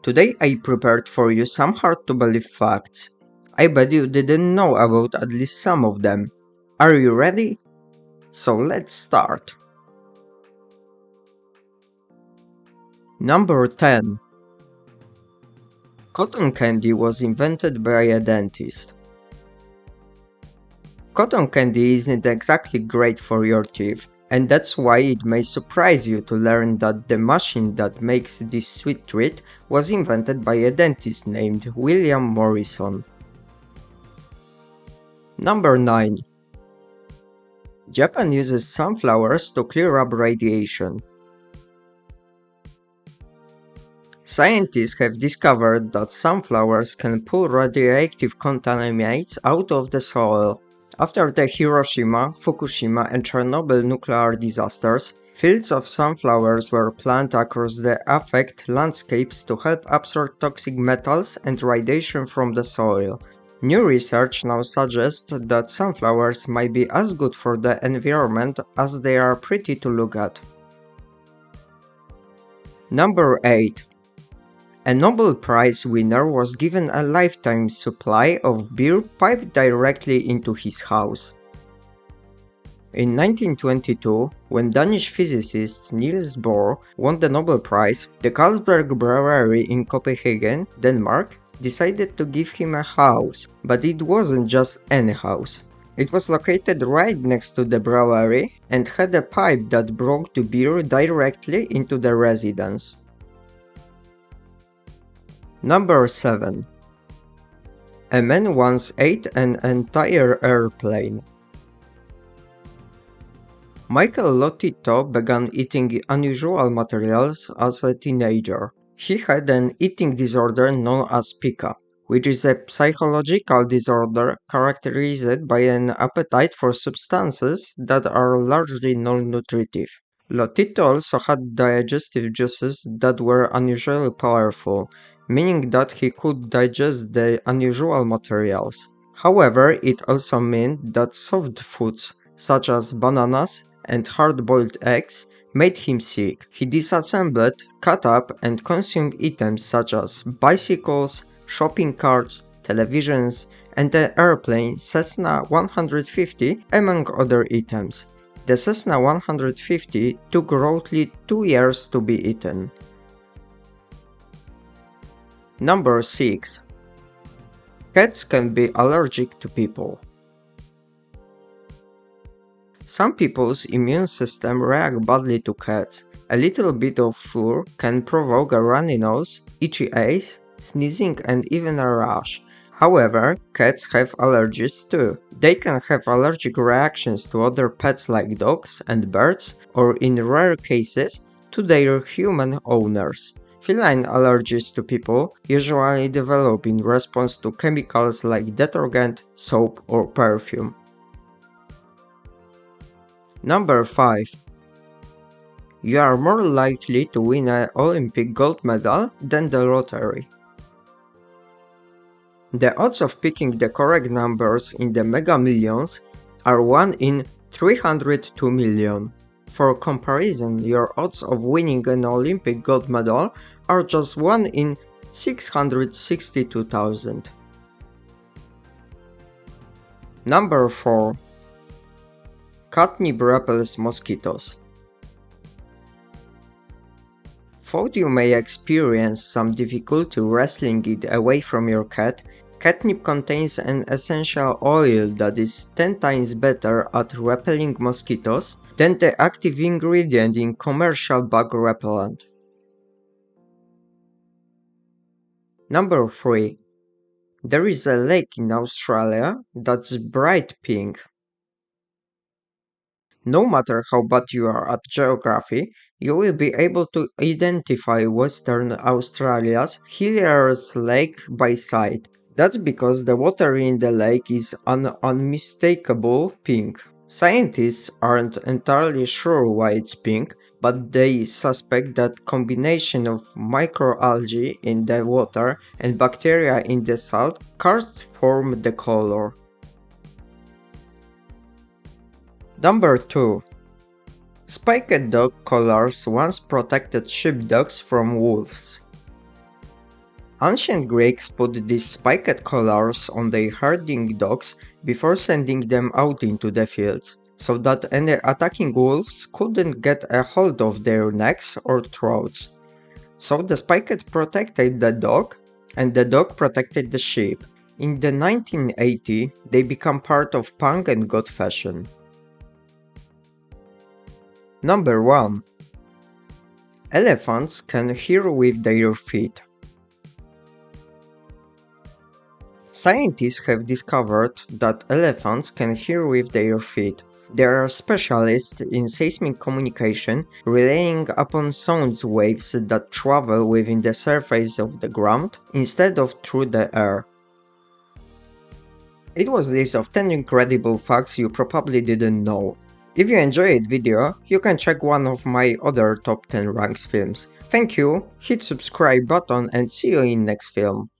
Today I prepared for you some hard to believe facts. I bet you didn't know about at least some of them. Are you ready? So let's start. Number 10. Cotton candy was invented by a dentist. Cotton candy isn't exactly great for your teeth, and that's why it may surprise you to learn that the machine that makes this sweet treat was invented by a dentist named William Morrison. Number 9. Japan uses sunflowers to clear up radiation. Scientists have discovered that sunflowers can pull radioactive contaminants out of the soil. After the Hiroshima, Fukushima and Chernobyl nuclear disasters, fields of sunflowers were planted across the affected landscapes to help absorb toxic metals and radiation from the soil. New research now suggests that sunflowers might be as good for the environment as they are pretty to look at. Number 8. A Nobel Prize winner was given a lifetime supply of beer piped directly into his house. In 1922, when Danish physicist Niels Bohr won the Nobel Prize, the Carlsberg Brewery in Copenhagen, Denmark, decided to give him a house, but it wasn't just any house. It was located right next to the brewery and had a pipe that brought the beer directly into the residence. Number 7. A man once ate an entire airplane. Michael Lotito began eating unusual materials as a teenager. He had an eating disorder known as pica, which is a psychological disorder characterized by an appetite for substances that are largely non-nutritive. Lotito also had digestive juices that were unusually powerful, meaning that he could digest the unusual materials. However, it also meant that soft foods, such as bananas and hard-boiled eggs, made him sick. He disassembled, cut up, and consumed items such as bicycles, shopping carts, televisions, and the airplane Cessna 150, among other items. The Cessna 150 took roughly 2 years to be eaten. Number 6. Cats can be allergic to people. Some people's immune system react badly to cats. A little bit of fur can provoke a runny nose, itchy eyes, sneezing and even a rash. However, cats have allergies too. They can have allergic reactions to other pets like dogs and birds, or in rare cases, to their human owners. Feline allergies to people usually develop in response to chemicals like detergent, soap, or perfume. Number 5. You are more likely to win an Olympic gold medal than the lottery. The odds of picking the correct numbers in the Mega Millions are 1 in 302 million. For comparison, your odds of winning an Olympic gold medal are just 1 in 662,000. Number 4. Catnip repels mosquitoes. Though you may experience some difficulty wresting it away from your cat, catnip contains an essential oil that is 10 times better at repelling mosquitoes than the active ingredient in commercial bug repellent. Number 3. There is a lake in Australia that's bright pink. No matter how bad you are at geography, you will be able to identify Western Australia's hilarious lake by sight. That's because the water in the lake is an unmistakable pink. Scientists aren't entirely sure why it's pink, but they suspect that combination of microalgae in the water and bacteria in the salt cars form the color. Number 2. Spiked dog collars once protected sheepdogs from wolves. Ancient Greeks put these spiked collars on their herding dogs before sending them out into the fields, so that any attacking wolves couldn't get a hold of their necks or throats. So the spiked protected the dog, and the dog protected the sheep. In the 1980s, they become part of punk and goth fashion. Number 1. Elephants can hear with their feet. Scientists have discovered that elephants can hear with their feet. They are specialists in seismic communication, relying upon sound waves that travel within the surface of the ground instead of through the air. It was a list of 10 incredible facts you probably didn't know. If you enjoyed the video, you can check one of my other top 10 ranks films. Thank you, hit subscribe button and see you in next film.